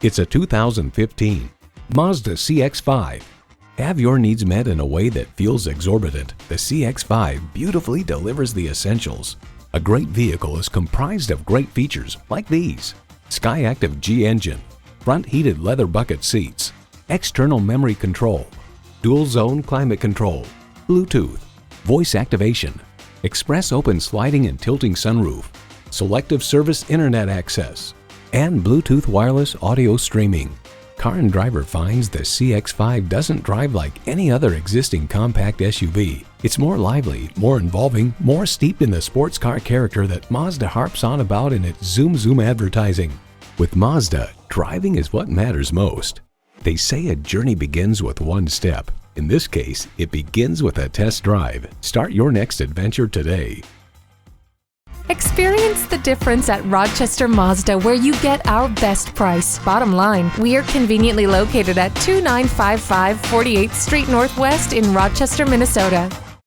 It's a 2015 Mazda CX-5. Have your needs met in a way that feels exorbitant? The CX-5 beautifully delivers the essentials. A great vehicle is comprised of great features like these: SKYACTIVA G engine, front heated leather bucket seats, external memory control, dual zone climate control, Bluetooth, voice activation, express open sliding and tilting sunroof, selective service internet access, and Bluetooth wireless audio streaming. Car and Driver finds the CX-5 doesn't drive like any other existing compact SUV. It's more lively, more involving, more steeped in the sports car character that Mazda harps on about in its Zoom advertising. With Mazda, driving is what matters most. They say a journey begins with one step. In this case, it begins with a test drive. Start your next adventure today. Experience the difference at Rochester Mazda, where you get our best price. Bottom line, we are conveniently located at 2955 48th Street Northwest in Rochester, Minnesota.